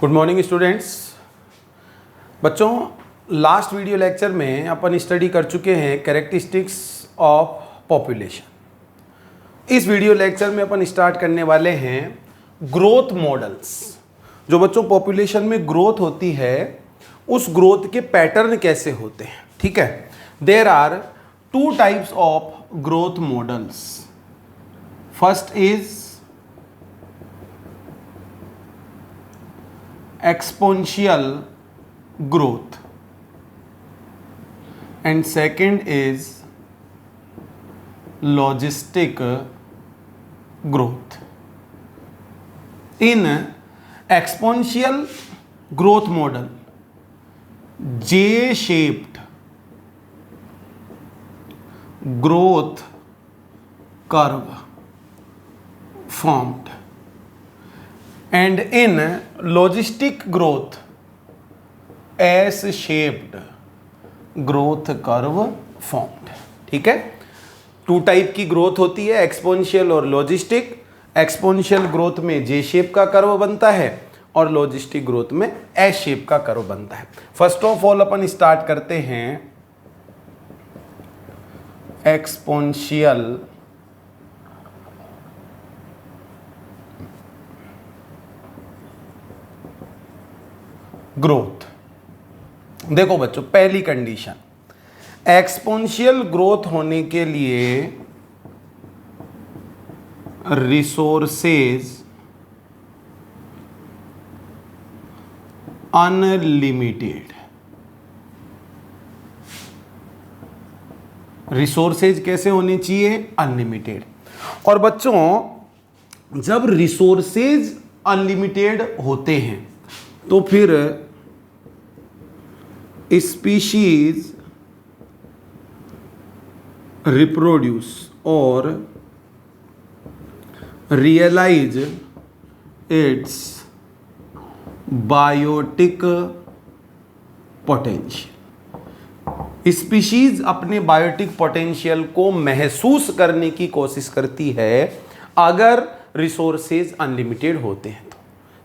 Good morning students. बच्चों, last video lecture में अपन study कर चुके हैं कैरेक्टरिस्टिक्स ऑफ पॉपुलेशन। इस वीडियो लेक्चर में अपन स्टार्ट करने वाले हैं ग्रोथ मॉडल्स। जो बच्चों पॉपुलेशन में ग्रोथ होती है उस ग्रोथ के पैटर्न कैसे होते हैं, ठीक है। There are two types of growth models. First is exponential growth and second is logistic growth. In exponential growth model, J-shaped growth curve formed, and in logistic growth, S-shaped growth curve formed। ठीक है, to type की growth होती है, exponential और logistic. Exponential growth में जे shape का curve बनता है और लॉजिस्टिक ग्रोथ में एस शेप का कर्व बनता है। First of all upon start करते हैं एक्सपोनेंशियल ग्रोथ। देखो बच्चों, पहली कंडीशन, एक्सपोनेंशियल ग्रोथ होने के लिए रिसोर्सेज अनलिमिटेड। रिसोर्सेज कैसे होने चाहिए? अनलिमिटेड। और बच्चों, जब रिसोर्सेज अनलिमिटेड होते हैं तो फिर स्पीशीज रिप्रोड्यूस और realise its biotic potential. Species अपने बायोटिक पोटेंशियल को महसूस करने की कोशिश करती है अगर रिसोर्सेज अनलिमिटेड होते हैं तो,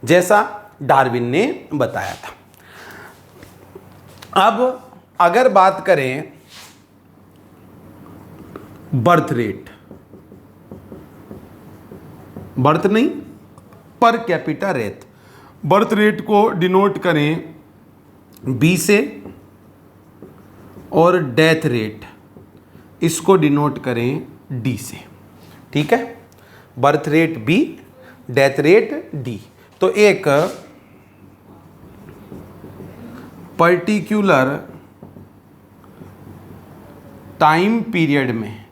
जैसा डार्विन ने बताया था। अब अगर बात करें बर्थ रेट, बर्थ नहीं, पर कैपिटा रेट, बर्थ रेट को डिनोट करें बी से और डेथ रेट इसको डिनोट करें डी से। ठीक है, birth rate b, death rate d. तो एक पर्टिकुलर टाइम पीरियड में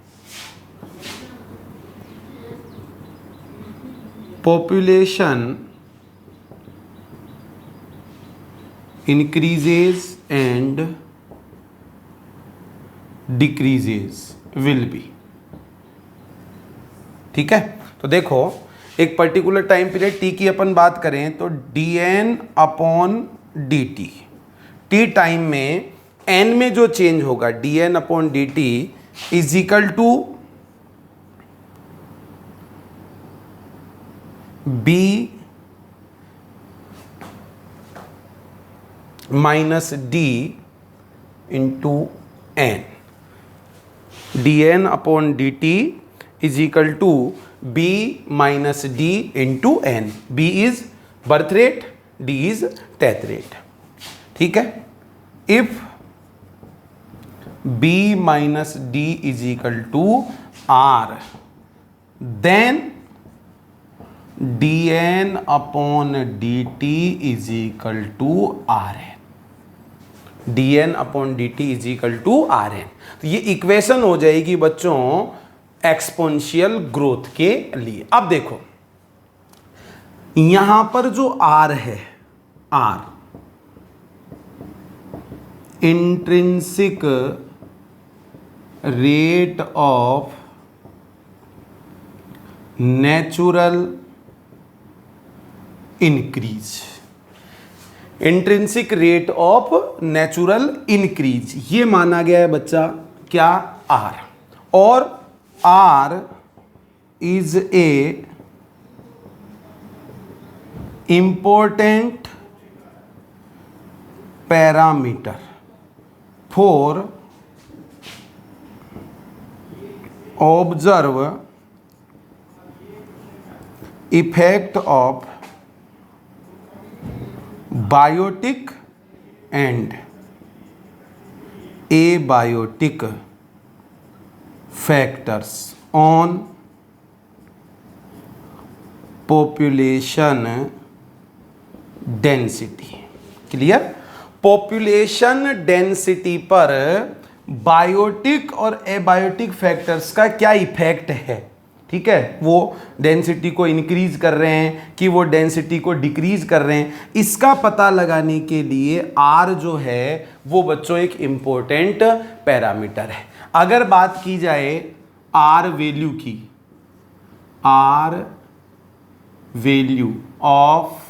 population increases and decreases will be. ठीक है, तो देखो एक पर्टिकुलर टाइम पीरियड टी की अपन बात करें तो dn upon dt, t time में n में जो चेंज होगा dn upon dt is equal to b minus d into n। dn upon dt is equal to b minus d into n। b is birth rate, d is death rate. ठीक है, if b minus d is equal to r, then dn upon dt is equal to rn। dn upon dt is equal to rn। तो ये equation हो जाएगी बच्चों exponential growth के लिए। अब देखो यहां पर जो r है, r intrinsic rate of natural increase, intrinsic rate of natural increase, ये माना गया है बच्चा क्या? आर। और r is a important parameter for observe effect of biotic and abiotic factors on population density. Clear? Population density पर biotic और abiotic factors का क्या इफेक्ट है, ठीक है, वो डेंसिटी को इंक्रीज कर रहे हैं कि वो डेंसिटी को डिक्रीज कर रहे हैं, इसका पता लगाने के लिए आर जो है वो बच्चों एक इंपॉर्टेंट पैरामीटर है। अगर बात की जाए आर वैल्यू की, r value of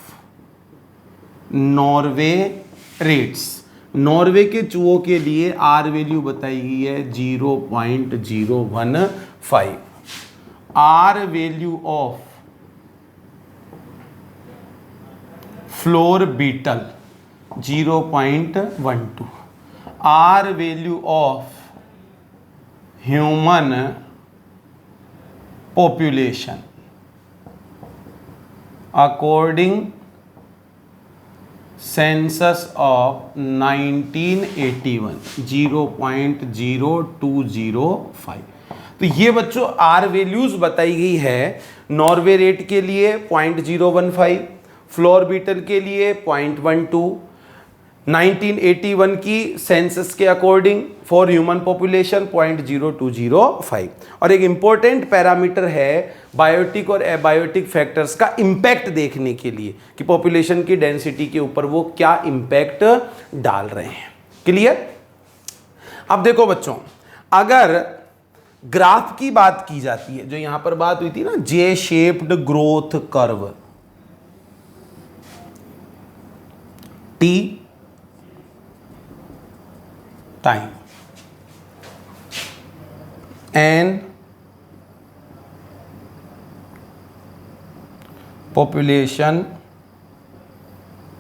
Norway rats, Norway के चूहों के लिए आर वैल्यू बताई गई है 0.015। R value of flour beetle 0.12। R value of human population according census of 1981 0.0205। तो ये बच्चों आर वैल्यूज बताई गई है नॉर्वे रेट के लिए 0.015, फ्लोर बीटल के लिए 0.12, 1981 की सेंसस के अकॉर्डिंग फॉर ह्यूमन पॉपुलेशन 0.0205। और एक इंपॉर्टेंट पैरामीटर है बायोटिक और एबायोटिक फैक्टर्स का इंपैक्ट देखने के लिए कि पॉपुलेशन की डेंसिटी के ऊपर वो क्या इंपैक्ट डाल रहे हैं। क्लियर? अब देखो बच्चों, अगर ग्राफ की बात की जाती है, जो यहां पर बात हुई थी ना जे shaped growth curve, T time and population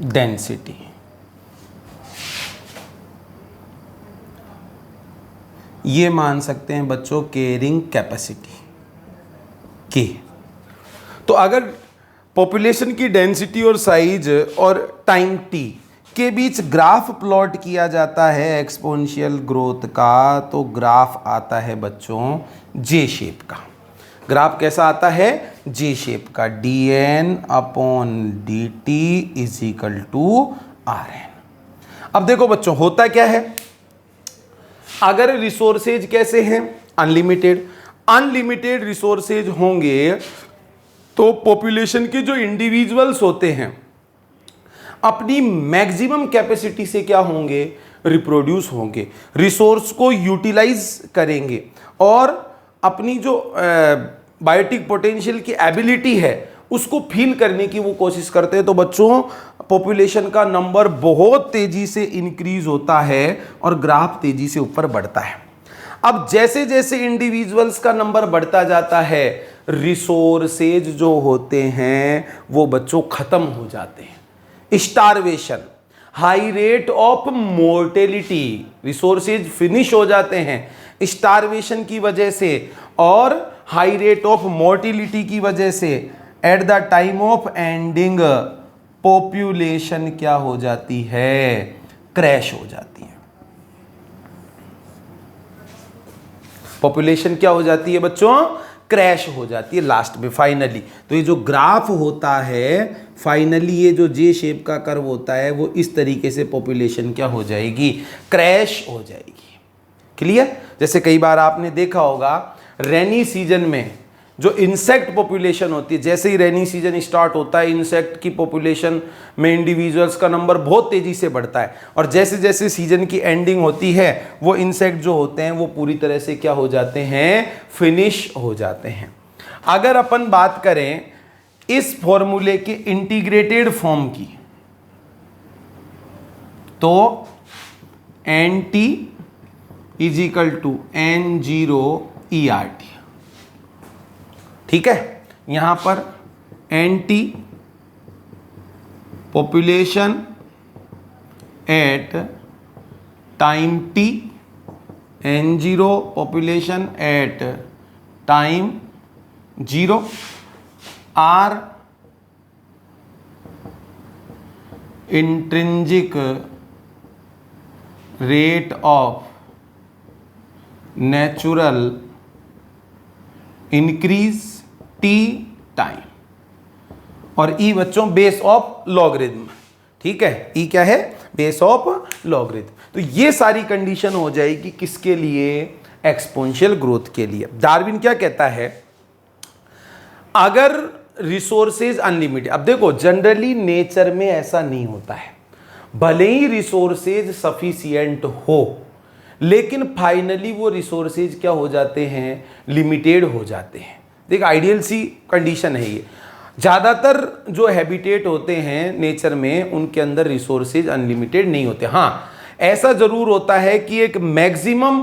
density, ये मान सकते हैं बच्चों कैरिंग कैपेसिटी के। तो अगर पॉपुलेशन की डेंसिटी और साइज और टाइम टी के बीच ग्राफ प्लॉट किया जाता है एक्सपोनेंशियल ग्रोथ का, तो ग्राफ आता है बच्चों जे शेप का। ग्राफ कैसा आता है? जे शेप का, dn/dt = rn। अब देखो बच्चों, होता क्या है, अगर रिसोर्सेज कैसे हैं? अनलिमिटेड। अनलिमिटेड रिसोर्सेज होंगे तो पॉपुलेशन के जो इंडिविजुअल्स होते हैं अपनी मैक्सिमम कैपेसिटी से क्या होंगे? रिप्रोड्यूस होंगे, रिसोर्स को यूटिलाइज करेंगे और अपनी जो बायोटिक पोटेंशियल की एबिलिटी है उसको फील करने की वो कोशिश करते हैं। तो बच्चों पॉपुलेशन का नंबर बहुत तेजी से इंक्रीज होता है और ग्राफ तेजी से ऊपर बढ़ता है। अब जैसे जैसे इंडिविजुअल्स का नंबर बढ़ता जाता है, रिसोर्सेज जो होते हैं वो बच्चों खत्म हो जाते हैं। Starvation, high rate of mortality, resources finish हो जाते हैं स्टारवेशन की वजह से और हाई रेट ऑफ मोर्टेलिटी की वजह से। At the time of ending population क्या हो जाती है? क्रैश हो जाती है। पॉपुलेशन क्या हो जाती है बच्चों? क्रैश हो जाती है लास्ट में, फाइनली। तो ये जो ग्राफ होता है, फाइनली ये जो जे शेप का कर्व होता है, वो इस तरीके से पॉपुलेशन क्या हो जाएगी? क्रैश हो जाएगी। क्लियर? जैसे कई बार आपने देखा होगा रेनी सीजन में जो इंसेक्ट पॉपुलेशन होती है, जैसे ही रेनी सीजन स्टार्ट होता है इंसेक्ट की पॉपुलेशन में इंडिविजुअल्स का नंबर बहुत तेजी से बढ़ता है और जैसे जैसे सीजन की एंडिंग होती है वो इंसेक्ट जो होते हैं वो पूरी तरह से क्या हो जाते हैं? फिनिश हो जाते हैं। अगर अपन बात करें इस फॉर्मूले के इंटीग्रेटेड फॉर्म की, तो NT = N0ERT, ठीक है। यहां पर NT population, at time t, n0 population at time 0 are intrinsic rate of natural increase t time, और ई बच्चों बेस ऑफ लॉगरिथम, ठीक है, ई क्या है, बेस ऑफ लॉगरिथम। तो ये सारी कंडीशन हो जाएगी किसके लिए, एक्सपोनेंशियल ग्रोथ के लिए। डार्विन क्या कहता है, अगर रिसोर्सेज अनलिमिटेड, अब देखो जनरली नेचर में ऐसा नहीं होता है, भले ही रिसोर्सेज सफिशिएंट हो लेकिन फाइनली वो रिसोर्सेज क्या हो जाते हैं, लिमिटेड हो जाते हैं। देख आइडियल सी कंडीशन है ये, ज़्यादातर जो हैबिटेट होते हैं नेचर में उनके अंदर रिसोर्सेज अनलिमिटेड नहीं होते। हाँ, ऐसा ज़रूर होता है कि एक मैक्सिमम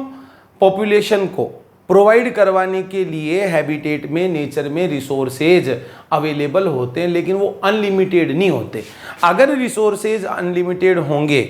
पॉपुलेशन को प्रोवाइड करवाने के लिए हैबिटेट में नेचर में रिसोर्सेज अवेलेबल होते हैं, लेकिन वो अनलिमिटेड नहीं होते। अगर रिसोर्सेज अनलिमिटेड होंगे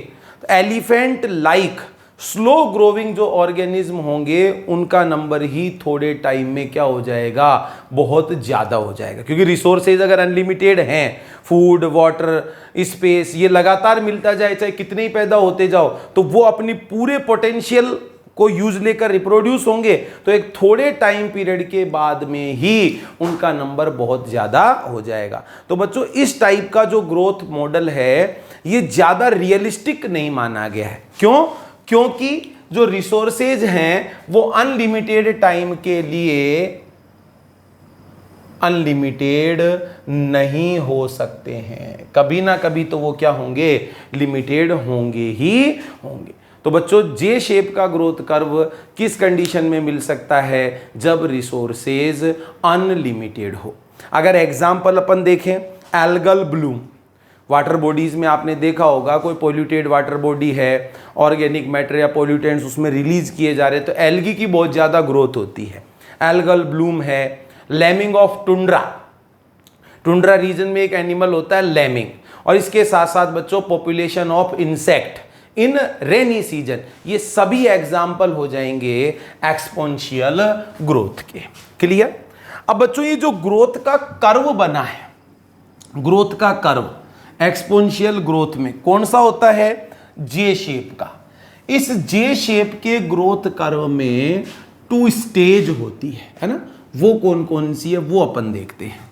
तो एलिफेंट लाइक स्लो ग्रोविंग जो ऑर्गेनिज्म होंगे उनका नंबर ही थोड़े टाइम में क्या हो जाएगा, बहुत ज़्यादा हो जाएगा। क्योंकि रिसोर्सेज अगर अनलिमिटेड हैं, फूड, वाटर, स्पेस, ये लगातार मिलता जाए, चाहे कितने ही पैदा होते जाओ, तो वो अपनी पूरे पोटेंशियल को यूज लेकर रिप्रोड्यूस होंगे, तो एक थोड़े टाइम पीरियड के बाद में ही उनका नंबर बहुत ज़्यादा हो जाएगा। तो बच्चों इस टाइप का जो ग्रोथ मॉडल है ये ज़्यादा रियलिस्टिक नहीं माना गया है। क्यों? क्योंकि जो रिसोर्सेज हैं वो अनलिमिटेड टाइम के लिए अनलिमिटेड नहीं हो सकते हैं, कभी ना कभी तो वो क्या होंगे, लिमिटेड होंगे ही होंगे। तो बच्चों जे शेप का ग्रोथ कर्व किस कंडीशन में मिल सकता है, जब रिसोर्सेज अनलिमिटेड हो। अगर एग्जांपल अपन देखें, एल्गल ब्लूम, वाटर बॉडीज में आपने देखा होगा, कोई पोल्यूटेड वाटर बॉडी है, ऑर्गेनिक मैटर या पोल्यूटेंट्स उसमें रिलीज किए जा रहे हैं, तो एल्गी की बहुत ज़्यादा ग्रोथ होती है। एल्गल ब्लूम है। लैमिंग ऑफ टुंड्रा, टुंड्रा रीजन में एक एनिमल होता है लैमिंग, और इसके साथ साथ बच्चों population of insect in rainy season, ये सभी एग्जाम्पल हो जाएंगे एक्सपोनेंशियल ग्रोथ के। क्लियर? अब बच्चों ये जो ग्रोथ का कर्व बना है, ग्रोथ का कर्व एक्सपोनेंशियल ग्रोथ में कौन सा होता है, जे शेप का। इस जे शेप के ग्रोथ कर्व में 2 स्टेज होती है ना, वो कौन कौन सी है वो अपन देखते हैं।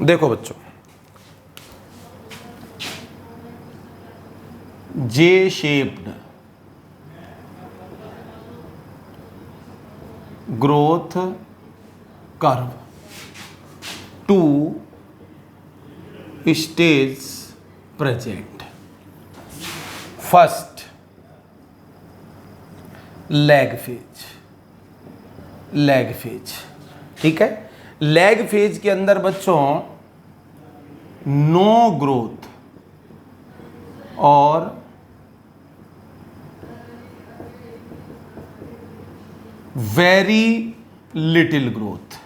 देखो बच्चों, J shaped growth curve, 2 stage present. First lag phase, lag phase, ठीक है। लैग फेज के अंदर बच्चों नो ग्रोथ और very little growth,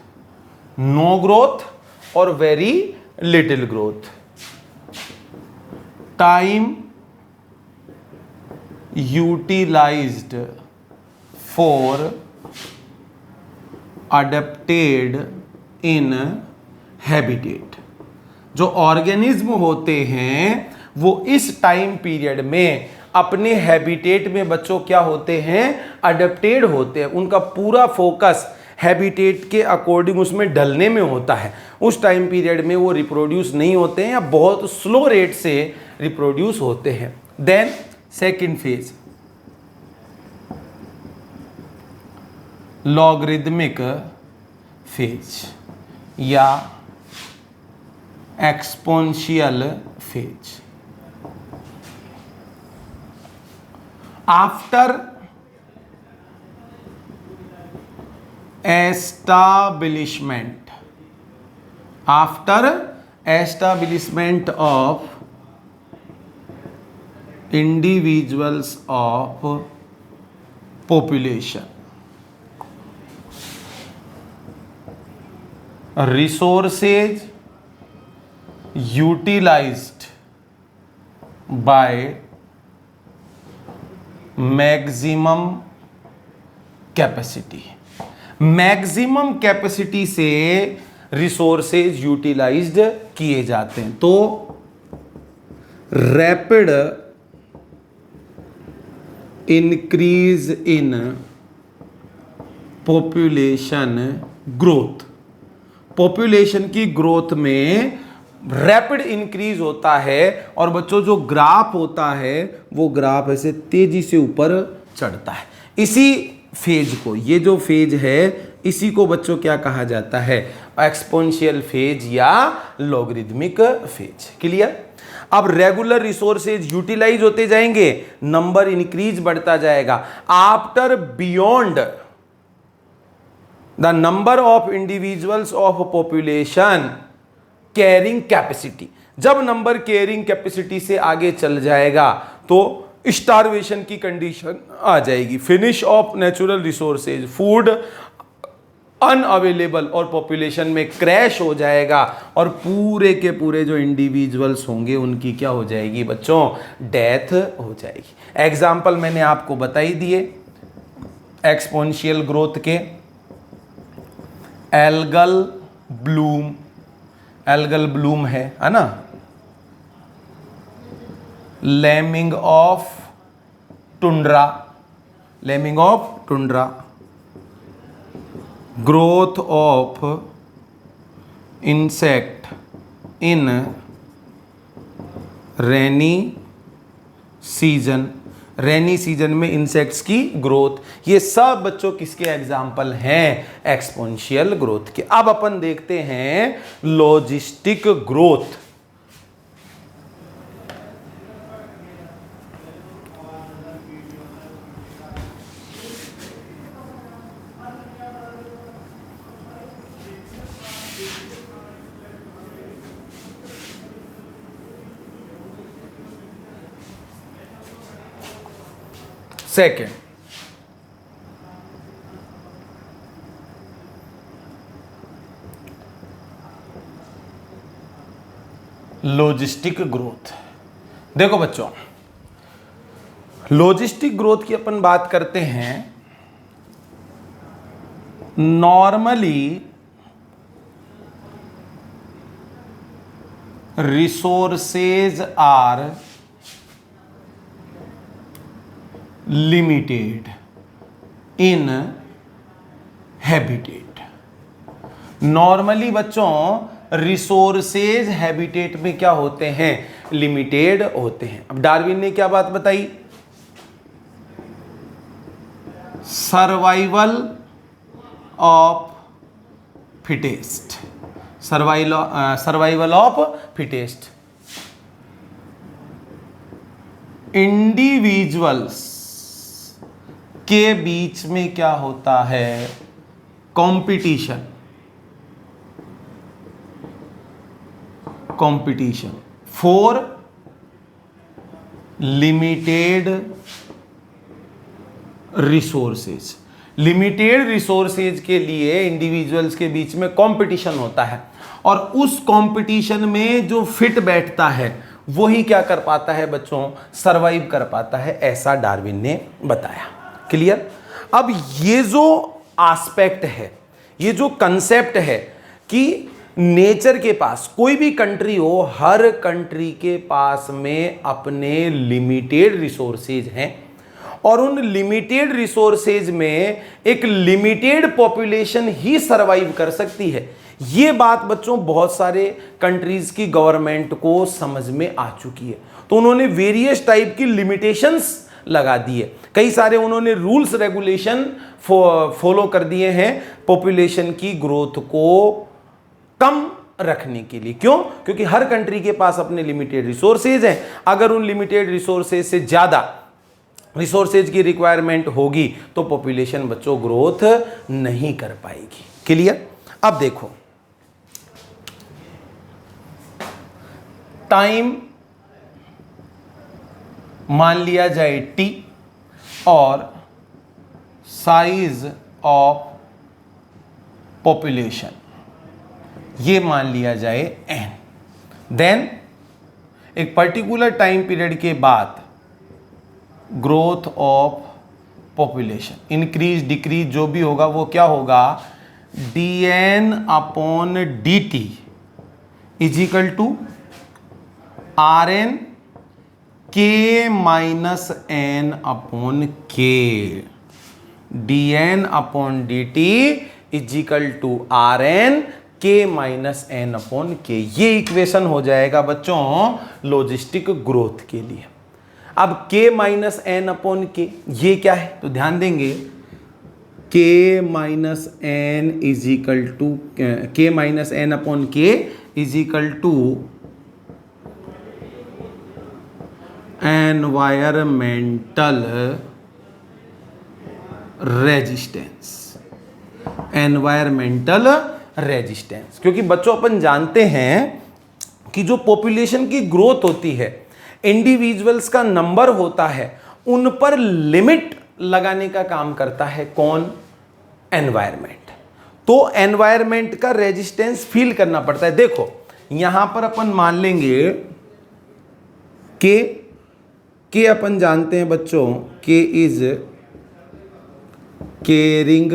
no growth और very little growth. Time utilised for adapted in habitat. जो ऑर्गेनिज्म होते हैं वो इस टाइम पीरियड में अपने हैबिटेट में बच्चों क्या होते हैं, अडेप्टेड होते हैं। उनका पूरा फोकस हैबिटेट के अकॉर्डिंग उसमें ढलने में होता है। उस टाइम पीरियड में वो रिप्रोड्यूस नहीं होते हैं या बहुत स्लो रेट से रिप्रोड्यूस होते हैं। Then second phase logarithmic phase या exponential phase. After establishment, after establishment of individuals of population, resources utilized by maximum capacity, maximum capacity से रिसोर्सेज यूटिलाइज्ड किए जाते हैं। तो rapid increase in population growth, population की growth में rapid increase होता है और बच्चों जो ग्राफ होता है वो ग्राफ ऐसे तेजी से ऊपर चढ़ता है। इसी फेज को, ये जो फेज है इसी को बच्चों क्या कहा जाता है, एक्सपोनेंशियल फेज या लॉगरिदमिक फेज। क्लियर? अब रेगुलर रिसोर्सेज यूटिलाइज होते जाएंगे, नंबर इंक्रीज बढ़ता जाएगा। After beyond the number of individuals of population carrying capacity, जब नंबर कैरिंग कैपेसिटी से आगे चल जाएगा तो स्टारवेशन की कंडीशन आ जाएगी। Finish off natural resources, food unavailable और पॉपुलेशन में क्रैश हो जाएगा और पूरे के पूरे जो इंडिविजुअल्स होंगे उनकी क्या हो जाएगी बच्चों, डेथ हो जाएगी। एग्जाम्पल मैंने आपको बताई दिए एक्सपोनेंशियल ग्रोथ के, एल्गल ब्लूम, एल्गल ब्लूम है ना, lemming of tundra, lemming of tundra, growth of insect in rainy season, rainy season में इंसेक्ट्स की ग्रोथ, ये सब बच्चों किसके एग्जाम्पल हैं, एक्सपोनेंशियल ग्रोथ के। अब अपन देखते हैं logistic growth. Second, logistic growth. देखो बच्चों, लॉजिस्टिक ग्रोथ की अपन बात करते हैं। Normally resources are limited in habitat. Normally बच्चों रिसोर्सेज हैबिटेट में क्या होते हैं, लिमिटेड होते हैं। अब डार्विन ने क्या बात बताई, survival of fittest, survival of fittest. Individuals के बीच में क्या होता है, competition, competition for limited resources. Limited resources के लिए इंडिविजुअल्स के बीच में कंपटीशन होता है और उस कंपटीशन में जो फिट बैठता है वही क्या कर पाता है बच्चों, सरवाइव कर पाता है, ऐसा डार्विन ने बताया। क्लियर? अब ये जो एस्पेक्ट है, ये जो कंसेप्ट है कि नेचर के पास कोई भी कंट्री हो, हर कंट्री के पास में अपने लिमिटेड रिसोर्सेज हैं और उन लिमिटेड रिसोर्सेज में एक लिमिटेड पॉपुलेशन ही सरवाइव कर सकती है। ये बात बच्चों बहुत सारे कंट्रीज की गवर्नमेंट को समझ में आ चुकी है, तो उन्होंने वेरियस टाइप की लिमिटेशंस लगा दिए, कई सारे उन्होंने रूल्स रेगुलेशन फॉलो कर दिए हैं पॉपुलेशन की ग्रोथ को कम रखने के लिए। क्यों? क्योंकि हर कंट्री के पास अपने लिमिटेड रिसोर्सेज हैं। अगर उन लिमिटेड रिसोर्सेज से ज्यादा रिसोर्सेज की रिक्वायरमेंट होगी तो पॉपुलेशन बच्चों ग्रोथ नहीं कर पाएगी। क्लियर? अब देखो, टाइम मान लिया जाए t और साइज ऑफ पॉपुलेशन, ये मान लिया जाए n। देन एक पर्टिकुलर टाइम पीरियड के बाद growth of population, increase decrease जो भी होगा वो क्या होगा, dn upon dt is equal to rn k minus n upon k। dn upon dt is equal to rn k minus n upon k। ये equation हो जाएगा बच्चों लॉजिस्टिक ग्रोथ के लिए। अब k minus n upon k ये क्या है, तो ध्यान देंगे k minus n is equal to k minus n upon k is equal to environmental resistance. Environmental resistance, क्योंकि बच्चों अपन जानते हैं कि जो पॉपुलेशन की ग्रोथ होती है, इंडिविजुअल्स का नंबर होता है, उन पर लिमिट लगाने का काम करता है कौन, एनवायरमेंट। तो एनवायरमेंट का रेजिस्टेंस फील करना पड़ता है। देखो यहां पर अपन मान लेंगे के अपन जानते हैं बच्चों, के इज कैरिंग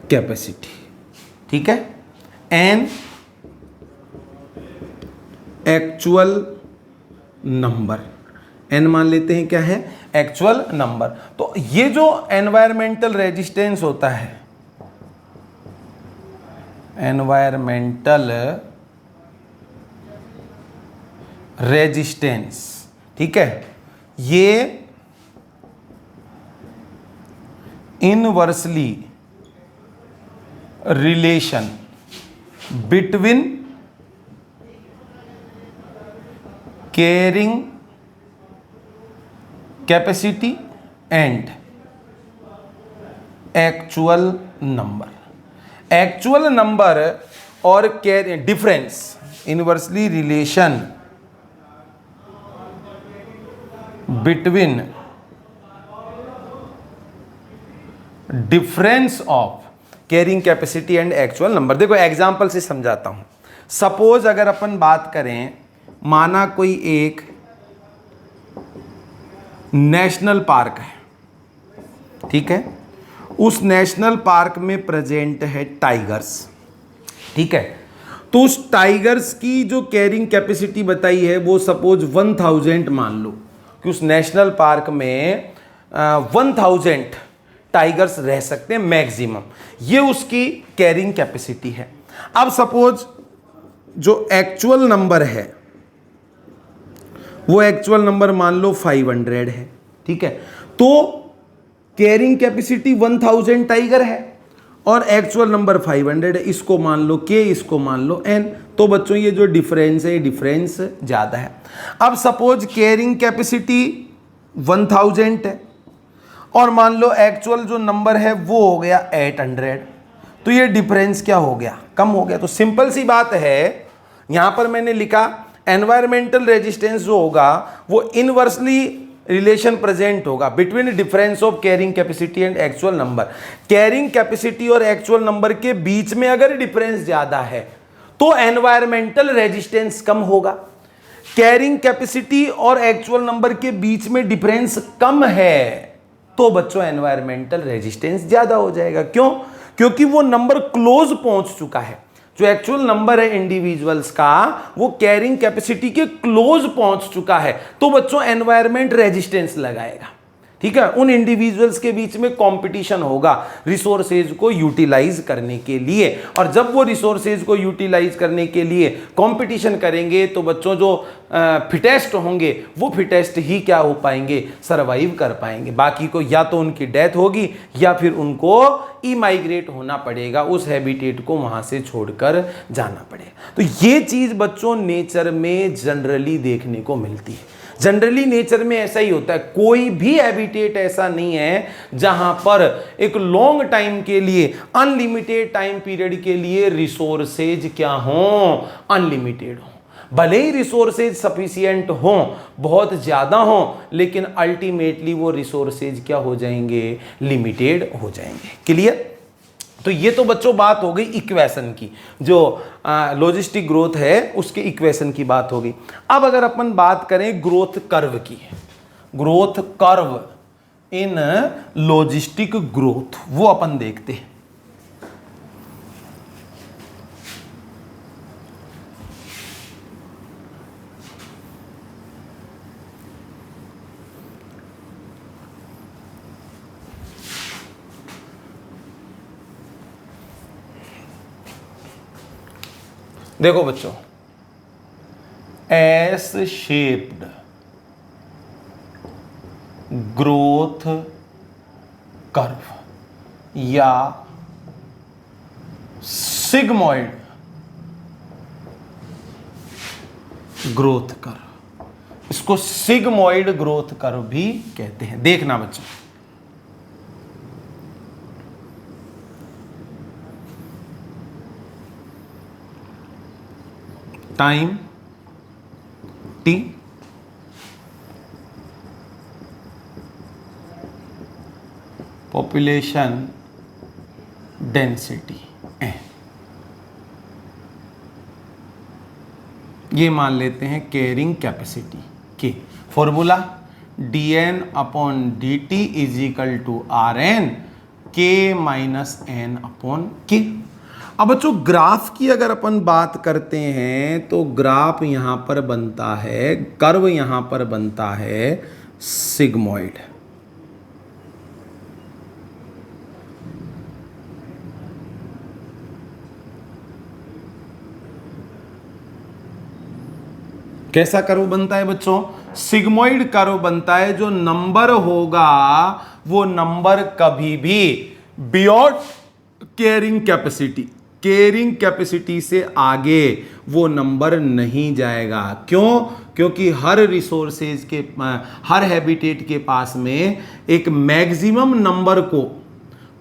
कैपेसिटी, ठीक है। एन एक्चुअल नंबर, एन मान लेते हैं क्या है, एक्चुअल नंबर। तो ये जो एनवायरमेंटल रेजिस्टेंस होता है, एनवायरमेंटल रेजिस्टेंस, ठीक है, ये inversely relation between carrying capacity and actual number. Actual number और difference, inversely relation between difference of carrying capacity and actual number. देखो एग्जांपल से समझाता हूं। सपोज अगर अपन बात करें, माना कोई एक नेशनल पार्क है, ठीक है, उस नेशनल पार्क में प्रेजेंट है टाइगर्स, ठीक है। तो उस टाइगर्स की जो कैरिंग कैपेसिटी बताई है वो सपोज 1000 मान लो कि उस नेशनल पार्क में 1000 टाइगर्स रह सकते हैं मैक्सिमम, ये उसकी कैरिंग कैपेसिटी है। अब सपोज जो एक्चुअल नंबर है वो एक्चुअल नंबर मान लो 500 है, ठीक है। तो कैरिंग कैपेसिटी 1000 टाइगर है और एक्चुअल नंबर 500 है, इसको मान लो k, इसको मान लो n। तो बच्चों ये जो डिफरेंस है, डिफरेंस ज्यादा है। अब सपोज कैरिंग कैपेसिटी 1000 है और मान लो एक्चुअल जो नंबर है वो हो गया 800, तो ये डिफरेंस क्या हो गया, कम हो गया। तो सिंपल सी बात है, यहां पर मैंने लिखा एनवायरमेंटल रेजिस्टेंस जो होगा वो इनवर्सली रिलेशन प्रेजेंट होगा between difference of carrying capacity and actual number. Carrying capacity और एक्चुअल नंबर के बीच में अगर डिफरेंस ज्यादा है तो एनवायरमेंटल रेजिस्टेंस कम होगा। कैरिंग कैपेसिटी और एक्चुअल नंबर के बीच में डिफरेंस कम है तो बच्चों एनवायरमेंटल रेजिस्टेंस ज्यादा हो जाएगा। क्यों? क्योंकि वो नंबर क्लोज पहुंच चुका है। जो एक्चुअल नंबर है इंडिविजुअल्स का वो कैरिंग कैपेसिटी के क्लोज पहुंच चुका है, तो बच्चों एनवायरमेंट रेजिस्टेंस लगाएगा, ठीक है। उन इंडिविजुअल्स के बीच में कंपटीशन होगा रिसोर्सेज को यूटिलाइज करने के लिए, और जब वो रिसोर्सेज को यूटिलाइज करने के लिए कंपटीशन करेंगे तो बच्चों जो फिटेस्ट होंगे वो फिटेस्ट ही क्या हो पाएंगे, सरवाइव कर पाएंगे। बाकी को या तो उनकी डेथ होगी या फिर उनको इमाइग्रेट होना पड़ेगा, उस हैबिटेट को वहां से छोड़कर जाना पड़ेगा। तो ये चीज बच्चों नेचर में जनरली देखने को मिलती है। जनरली नेचर में ऐसा ही होता है, कोई भी हैबिटेट ऐसा नहीं है जहां पर एक लॉन्ग टाइम के लिए, अनलिमिटेड टाइम पीरियड के लिए रिसोर्सेज क्या हो, अनलिमिटेड हो। भले ही रिसोर्सेज सफिशिएंट हों, बहुत ज़्यादा हों, लेकिन अल्टीमेटली वो रिसोर्सेज क्या हो जाएंगे, लिमिटेड हो जाएंगे। क्लियर? तो ये तो बच्चों बात हो गई इक्वेशन की, जो लॉजिस्टिक ग्रोथ है उसके इक्वेशन की बात हो गई। अब अगर अपन बात करें ग्रोथ कर्व की, growth curve in logistic growth, वो अपन देखते हैं। देखो बच्चों, एस शेप्ड ग्रोथ कर्व या सिग्मॉइड ग्रोथ कर्व, इसको सिग्मॉइड ग्रोथ कर्व भी कहते हैं। देखना बच्चों, time t, population density n, ये मान लेते हैं कैरिंग कैपेसिटी के। Formula dn upon dt is equal to rn k minus n upon k. अब बच्चों ग्राफ की अगर अपन बात करते हैं तो ग्राफ यहां पर बनता है, कर्व यहां पर बनता है सिग्मॉइड। कैसा कर्व बनता है बच्चों? सिग्मॉइड कर्व बनता है। जो नंबर होगा वो नंबर कभी भी beyond carrying capacity, carrying capacity से आगे वो नंबर नहीं जाएगा। क्यों? क्योंकि हर रिसोर्सेज के, हर हैबिटेट के पास में एक मैक्सिमम नंबर को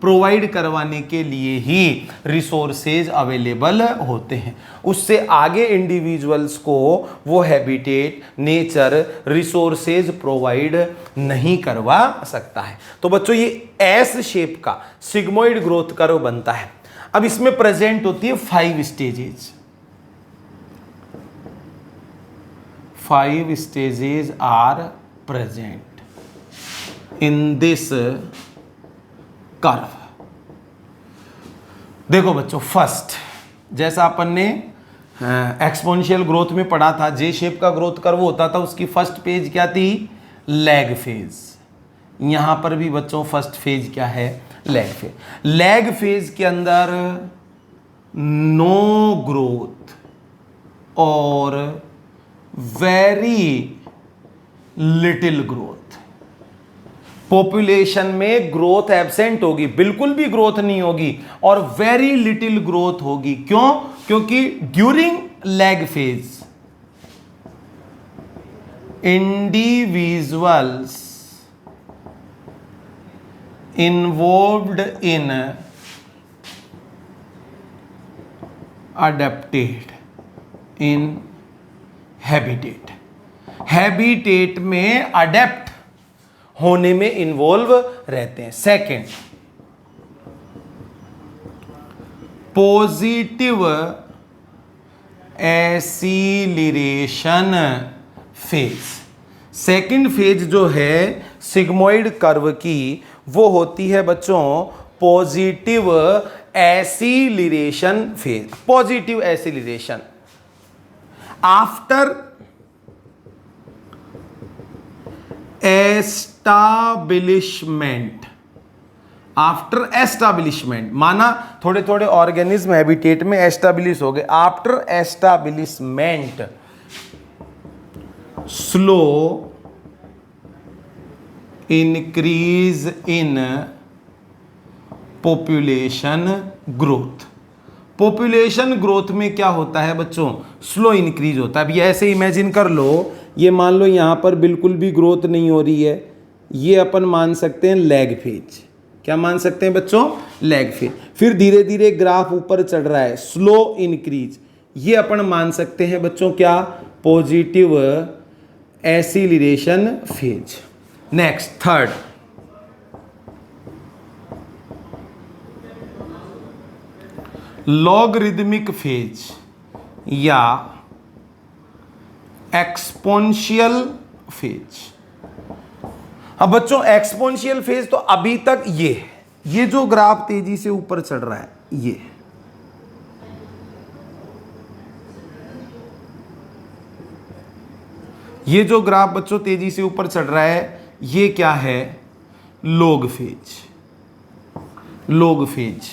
प्रोवाइड करवाने के लिए ही रिसोर्सेज अवेलेबल होते हैं। उससे आगे इंडिविजुअल्स को वो हैबिटेट, नेचर, रिसोर्सेज प्रोवाइड नहीं करवा सकता है। तो बच्चों ये एस शेप का सिग्मॉइड ग्रोथ कर्व बनता है। अब इसमें प्रेजेंट होती है 5 stages. 5 stages are present in this curve. देखो बच्चों, फर्स्ट, जैसा अपन ने एक्सपोनेंशियल ग्रोथ में पढ़ा था, जे शेप का ग्रोथ कर्व होता था, उसकी फर्स्ट पेज क्या थी? Lag phase. यहां पर भी बच्चों फर्स्ट फेज क्या है? Lag phase. लैग फेज के अंदर नो ग्रोथ और वेरी लिटिल ग्रोथ। पॉपुलेशन में ग्रोथ एब्सेंट होगी, बिल्कुल भी ग्रोथ नहीं होगी, और वेरी लिटिल ग्रोथ होगी। क्यों? क्योंकि during lag phase individuals involved in adapted in habitat, habitat में अडेप्ट होने में इन्वॉल्व रहते हैं। Second, positive acceleration phase. Second phase जो है सिग्मॉइड कर्व की, वो होती है बच्चों positive acceleration phase. Positive acceleration after establishment, after establishment, माना थोड़े थोड़े ऑर्गेनिज्म हैबिटेट में एस्टाब्लिश हो गए। After establishment slow increase in population growth. Population growth में क्या होता है बच्चों? स्लो इंक्रीज होता है। अब ये ऐसे इमेजिन कर लो, ये मान लो यहां पर बिल्कुल भी ग्रोथ नहीं हो रही है, ये अपन मान सकते हैं लैग फेज। क्या मान सकते हैं बच्चों? Lag phase. फिर धीरे धीरे ग्राफ ऊपर चढ़ रहा है, स्लो इंक्रीज, ये अपन मान सकते हैं बच्चों क्या, positive acceleration phase. Next third, logarithmic phase या एक्सपोनेंशियल फेज। अब बच्चों एक्सपोनेंशियल फेज तो अभी तक ये जो ग्राफ तेजी से ऊपर चढ़ रहा है, ये जो ग्राफ बच्चों तेजी से ऊपर चढ़ रहा है, ये क्या है, लॉग फेज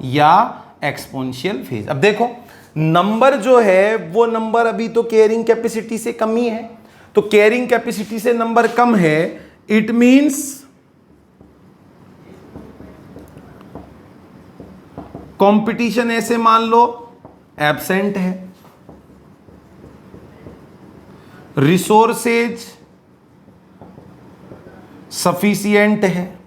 या एक्सपोनेंशियल फेज। अब देखो नंबर जो है वो नंबर अभी तो कैरिंग कैपेसिटी से कम ही है, तो कैरिंग कैपेसिटी से नंबर कम है, इट मींस कंपटीशन ऐसे मान लो एब्सेंट है, रिसोर्सेज सफिशिएंट है,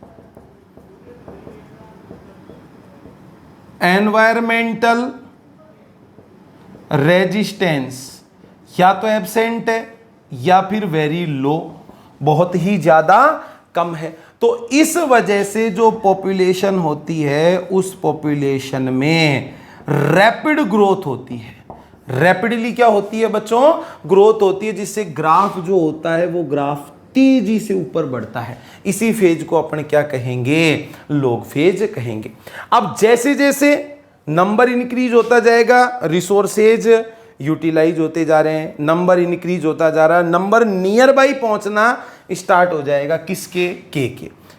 एनवायरमेंटल रेजिस्टेंस या तो एब्सेंट है या फिर वेरी लो, बहुत ही ज्यादा कम है। तो इस वजह से जो पॉपुलेशन होती है उस पॉपुलेशन में रैपिड ग्रोथ होती है। रैपिडली क्या होती है बच्चों, ग्रोथ होती है, जिससे ग्राफ जो होता है वो ग्राफ तेजी से ऊपर बढ़ता है। इसी फेज को अपन क्या कहेंगे, लॉग फेज कहेंगे। अब जैसे जैसे नंबर इंक्रीज होता जाएगा, रिसोर्सेज यूटिलाइज होते जा रहे हैं, नंबर इंक्रीज होता जा रहा है, नंबर नियर बाई पहुंचना स्टार्ट हो जाएगा किसके, के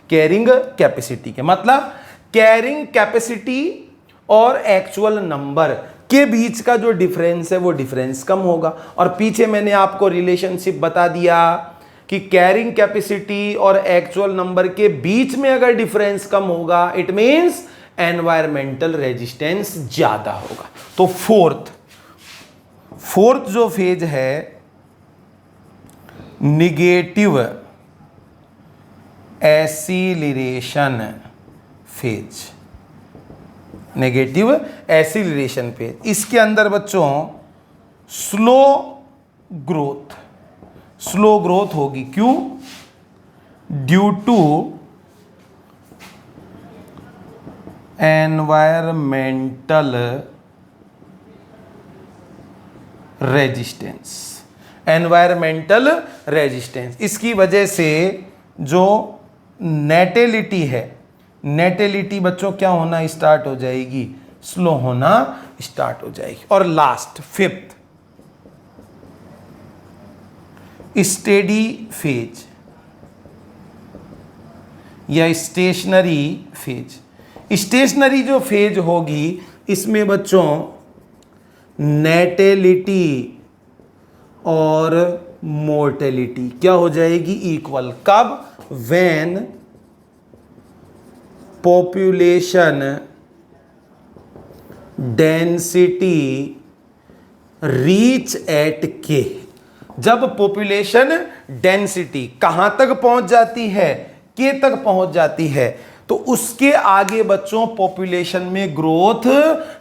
कैरिंग कैपेसिटी के। मतलब कैरिंग कैपेसिटी और एक्चुअल नंबर के बीच का जो डिफरेंस है वो डिफरेंस कम होगा। और पीछे मैंने आपको रिलेशनशिप बता दिया कि कैरिंग कैपेसिटी और एक्चुअल नंबर के बीच में अगर डिफरेंस कम होगा, इट मींस एनवायरमेंटल रेजिस्टेंस ज्यादा होगा। तो फोर्थ जो फेज है negative acceleration phase, negative acceleration phase. इसके अंदर बच्चों स्लो ग्रोथ होगी। क्यों, due to environmental resistance, environmental resistance. इसकी वजह से जो नेटेलिटी है, नेटेलिटी बच्चों क्या होना स्टार्ट हो जाएगी, स्लो होना स्टार्ट हो जाएगी। और लास्ट फिफ्थ, स्टेडी फेज या स्टेशनरी फेज। स्टेशनरी जो फेज होगी इसमें बच्चों नेटेलिटी और मोर्टेलिटी क्या हो जाएगी, इक्वल। कब, when population density reach at के। जब पॉपुलेशन डेंसिटी कहां तक पहुंच जाती है, के तक पहुंच जाती है, तो उसके आगे बच्चों पॉपुलेशन में ग्रोथ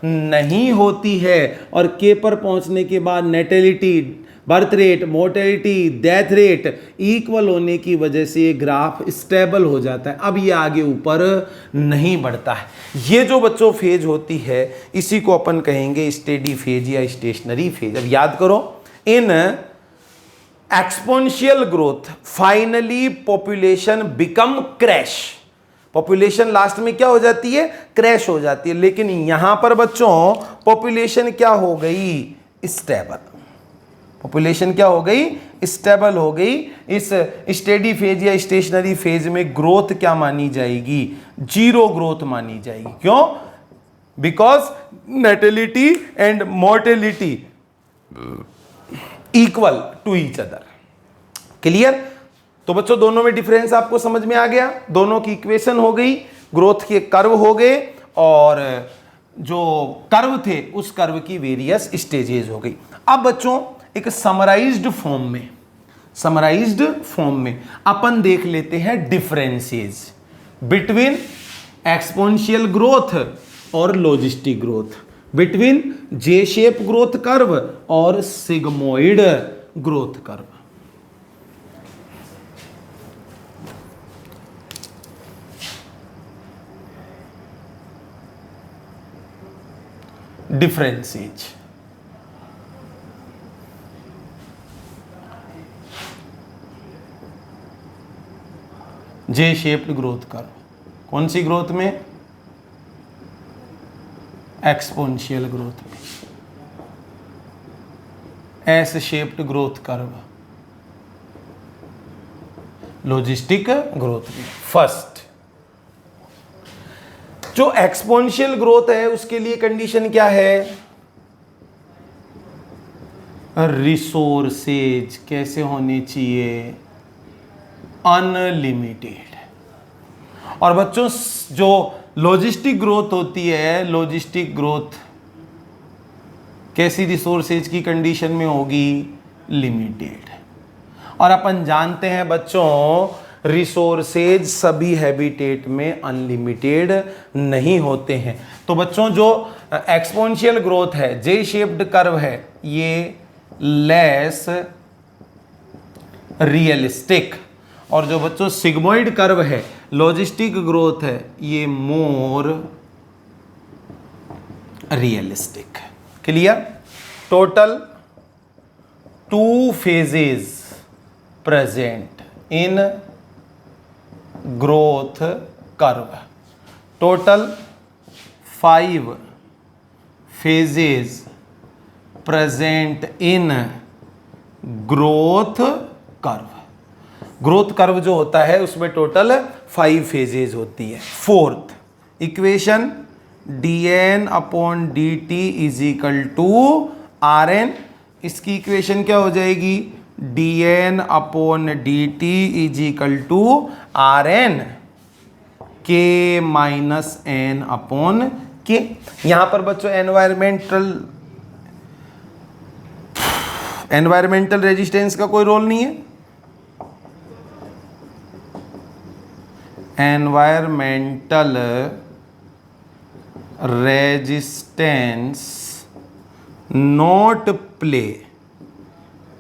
नहीं होती है। और के पर पहुंचने के बाद natality, birth rate, mortality, death rate equal होने की वजह से ये ग्राफ स्टेबल हो जाता है। अब ये आगे ऊपर नहीं बढ़ता है। ये जो बच्चों फेज होती है इसी को अपन कहेंगे स्टेडी फेज या स्टेशनरी फेज। अब याद करो, in exponential growth finally population become crash. Population last में क्या हो जाती है, क्रैश हो जाती है। लेकिन यहां पर बच्चों पॉपुलेशन क्या हो गई, स्टेबल। पॉपुलेशन क्या हो गई, स्टेबल हो गई। इस स्टेडी फेज या स्टेशनरी फेज में ग्रोथ क्या मानी जाएगी, जीरो ग्रोथ मानी जाएगी। क्यों, because natality and mortality equal to each other. Clear. तो बच्चों दोनों में डिफरेंस आपको समझ में आ गया, दोनों की इक्वेशन हो गई, ग्रोथ के कर्व हो गए और जो कर्व थे उस कर्व की वेरियस स्टेजेस हो गई। अब बच्चों एक समराइज्ड फॉर्म में अपन देख लेते हैं डिफरेंसेस बिटवीन एक्सपोनेंशियल ग्रोथ और logistic growth. Between J shape growth curve और sigmoid growth curve. Differences J shaped growth curve, कौन सी ग्रोथ में? एक्सपोनेंशियल ग्रोथ में। S shaped growth curve logistic growth में। फर्स्ट, जो एक्सपोनेंशियल ग्रोथ है उसके लिए कंडीशन क्या है? रिसोर्सेज कैसे होने चाहिए? अनलिमिटेड। और बच्चों जो लॉजिस्टिक ग्रोथ होती है, लॉजिस्टिक ग्रोथ कैसी रिसोर्सेज की कंडीशन में होगी? लिमिटेड। और अपन जानते हैं बच्चों रिसोर्सेज सभी हैबिटेट में अनलिमिटेड नहीं होते हैं। तो बच्चों जो एक्सपोनेंशियल ग्रोथ है, जे शेप्ड कर्व है, ये लेस रियलिस्टिक, और जो बच्चों सिग्मोइड कर्व है, लॉजिस्टिक ग्रोथ है, ये more realistic. Clear? Total 2 phases present in growth curve, total 5 phases present in growth curve। Growth curve जो होता है उसमें टोटल 5 फेजेज होती है। Fourth equation dN/dt is equal to Rn, इसकी इक्वेशन क्या हो जाएगी? dN/dt is equal to Rn k minus n/k। यहां पर बच्चों एनवायरमेंटल रेजिस्टेंस का कोई रोल नहीं है। Environmental resistance not play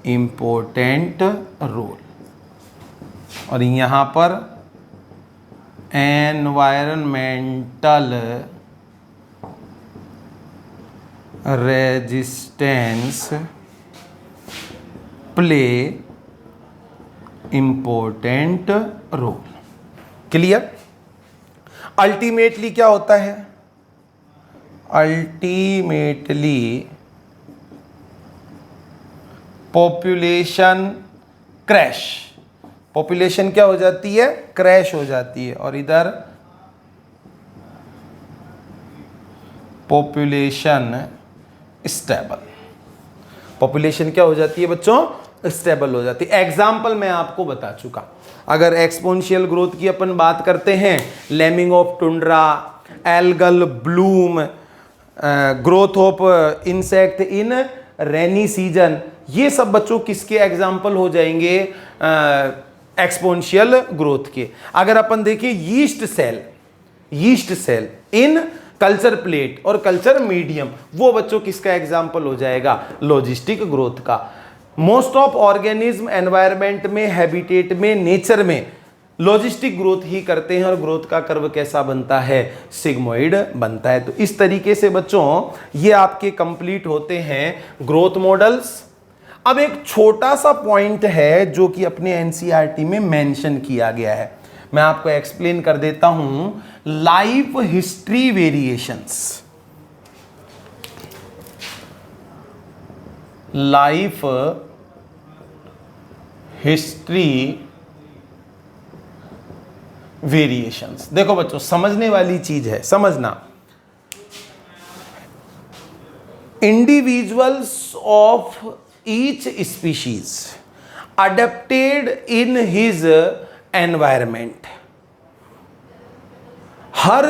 important role, और यहां पर environmental resistance play important role. Clear? Ultimately क्या होता है? अल्टीमेटली पॉपुलेशन क्रैश, पॉपुलेशन क्या हो जाती है? क्रैश हो जाती है, और इधर पॉपुलेशन स्टेबल। पॉपुलेशन क्या हो जाती है बच्चों? स्टेबल हो जाती है। एग्जाम्पल मैं आपको बता चुका। अगर एक्सपोनेंशियल ग्रोथ की अपन बात करते हैं, lemming of tundra, algal bloom, growth of insect in rainy season, ये सब बच्चों किसके एग्जाम्पल हो जाएंगे? एक्सपोनेंशियल ग्रोथ के। अगर अपन देखिए yeast cell in culture plate और कल्चर मीडियम, वो बच्चों किसका एग्जाम्पल हो जाएगा? लॉजिस्टिक ग्रोथ का। मोस्ट ऑफ ऑर्गेनिज्म एनवायरमेंट में, हैबिटेट में, नेचर में लॉजिस्टिक ग्रोथ ही करते हैं, और ग्रोथ का कर्व कैसा बनता है? सिग्मोइड बनता है। तो इस तरीके से बच्चों ये आपके कंप्लीट होते हैं ग्रोथ मॉडल्स। अब एक छोटा सा पॉइंट है जो कि अपने एनसीईआरटी में मेंशन किया गया है, मैं आपको एक्सप्लेन कर देता हूं। Life history variations, life history variations. देखो बच्चों समझने वाली चीज है, समझना। Individuals of each species adapted in his environment, her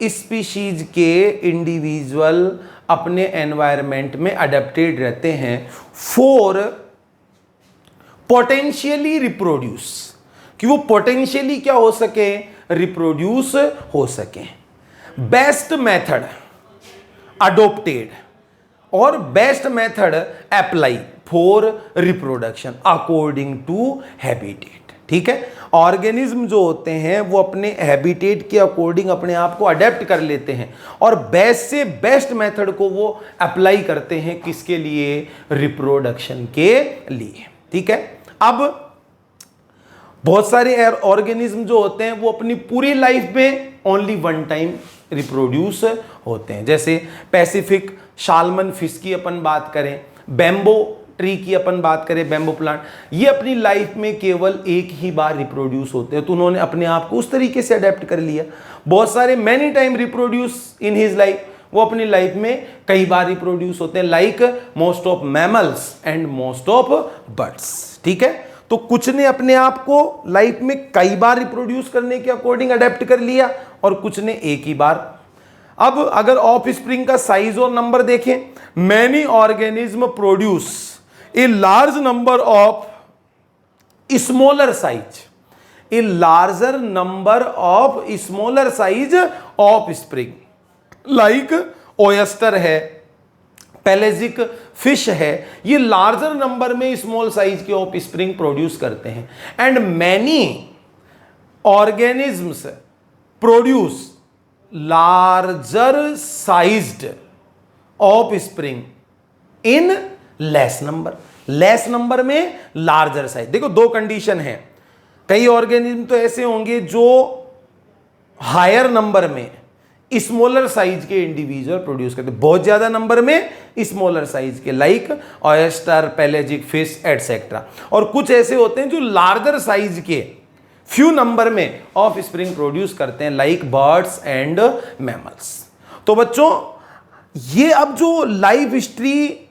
species के इंडिविजुअल अपने एनवायरमेंट में अडेप्टेड रहते हैं फॉर पोटेंशियली रिप्रोड्यूस, कि वो पोटेंशियली क्या हो सके? रिप्रोड्यूस हो सके। बेस्ट मेथड अडोप्टेड और best method apply for reproduction according to habitat. ठीक है, ऑर्गेनिज्म जो होते हैं वो अपने हैबिटेट के अकॉर्डिंग अपने आप को अडेप्ट कर लेते हैं और बेस्ट से बेस्ट मेथड को वो अप्लाई करते हैं किसके लिए, रिप्रोडक्शन के लिए। ठीक है, अब बहुत सारे ऑर्गेनिज्म जो होते हैं वो अपनी पूरी लाइफ में ओनली वन टाइम रिप्रोड्यूस होते हैं। जैसे पैसिफिक साल्मन फिश की अपन बात करें, बैम्बो ट्री की अपन बात करें, बैम्बो प्लांट, ये अपनी लाइफ में केवल एक ही बार रिप्रोड्यूस होते हैं, तो उन्होंने अपने आप को उस तरीके से अडेप्ट कर लिया। बहुत सारे many time reproduce in his life, वो अपनी लाइफ में कई बार रिप्रोड्यूस होते हैं, like most of mammals and most of birds. ठीक है, तो कुछ ने अपने आप को लाइफ में कई बार रिप्रोड्यूस करने के अकॉर्डिंग अडेप्ट कर लिया और कुछ ने एक ही बार। अब अगर ऑफ स्प्रिंग का साइज और नंबर देखें, many organism produce a large number of smaller size, a larger number of smaller size of spring, like oyster है, पेलेजिक फिश है, ये लार्जर नंबर में स्मॉल साइज के ऑफ स्प्रिंग प्रोड्यूस करते हैं। And many organisms produce larger sized of spring in less number, less number में larger size. देखो दो कंडीशन है, कई ऑर्गेनिज्म तो ऐसे होंगे जो हायर नंबर में स्मॉलर साइज के इंडिविजुअल प्रोड्यूस करते हैं, बहुत ज्यादा नंबर में स्मॉलर साइज के, लाइक ऑयस्टर, पेलेजिक फिश एटसेट्रा। और कुछ ऐसे होते हैं जो लार्जर साइज के फ्यू नंबर में ऑफ स्प्रिंग प्रोड्यूस करते हैं, लाइक बर्ड्स एंड मैमल्स। तो बच्चों ये अब जो लाइफ हिस्ट्री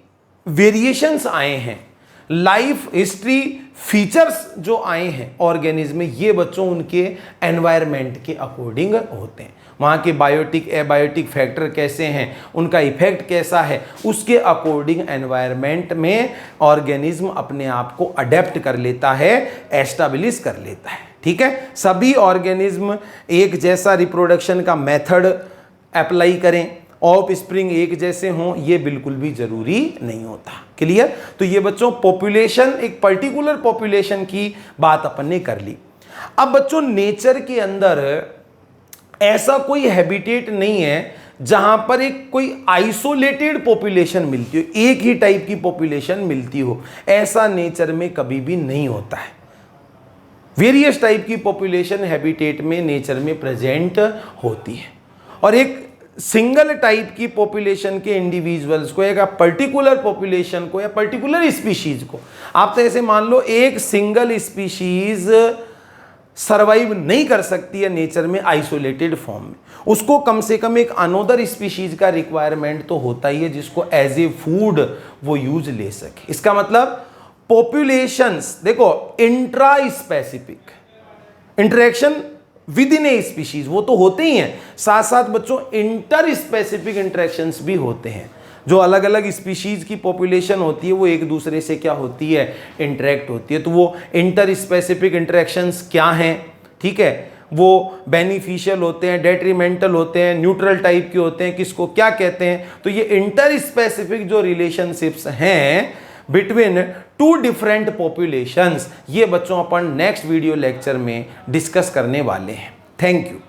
वेरिएशंस आए हैं, लाइफ हिस्ट्री फीचर्स जो आए हैं ऑर्गेनिज्म में, ये बच्चों उनके एनवायरनमेंट के अकॉर्डिंग होते हैं। वहाँ के बायोटिक एबायोटिक फैक्टर कैसे हैं, उनका इफेक्ट कैसा है, उसके अकॉर्डिंग एनवायरनमेंट में ऑर्गेनिज्म अपने आप को अडेप्ट कर लेता है, एस्टैब्लिश कर लेता है। ठीक है, सभी ऑर्गेनिज्म एक जैसा रिप्रोडक्शन का मेथड अप्लाई करें, ऑफ स्प्रिंग एक जैसे हों, ये बिल्कुल भी जरूरी नहीं होता। क्लियर? तो ये बच्चों पॉपुलेशन, एक पर्टिकुलर पॉपुलेशन की बात अपन ने कर ली। अब बच्चों नेचर के अंदर ऐसा कोई हैबिटेट नहीं है जहां पर एक कोई आइसोलेटेड पॉपुलेशन मिलती हो, एक ही टाइप की पॉपुलेशन मिलती हो, ऐसा नेचर में कभी भी नहीं होता है। वेरियस टाइप की पॉपुलेशन हैबिटेट में नेचर में प्रेजेंट होती है और एक सिंगल टाइप की पॉपुलेशन के इंडिविजुअल्स को, एक पर्टिकुलर पॉपुलेशन को या पर्टिकुलर स्पीशीज को, आप तो ऐसे मान लो एक सिंगल स्पीशीज सरवाइव नहीं कर सकती है नेचर में आइसोलेटेड फॉर्म में, उसको कम से कम एक अनोदर स्पीशीज का रिक्वायरमेंट तो होता ही है जिसको एज ए फूड वो यूज ले सके। इसका मतलब पॉपुलेशंस देखो intra specific interaction with in A species वो तो होते ही हैं, साथ साथ बच्चों इंटर स्पेसिफिक इंटरेक्शंस भी होते हैं। जो अलग अलग स्पीशीज की पॉपुलेशन होती है वो एक दूसरे से क्या होती है, इंटरेक्ट होती है। तो वो इंटर स्पेसिफिक इंटरेक्शंस क्या हैं, ठीक है, वो बेनिफिशियल होते हैं, डेट्रीमेंटल होते हैं, न्यूट्रल टाइप के होते हैं, किसको क्या कहते हैं। तो ये इंटर स्पेसिफिक जो रिलेशनशिप्स हैं बिटवीन टू डिफरेंट पॉपुलेशंस, ये बच्चों अपन नेक्स्ट वीडियो लेक्चर में डिस्कस करने वाले हैं। Thank you.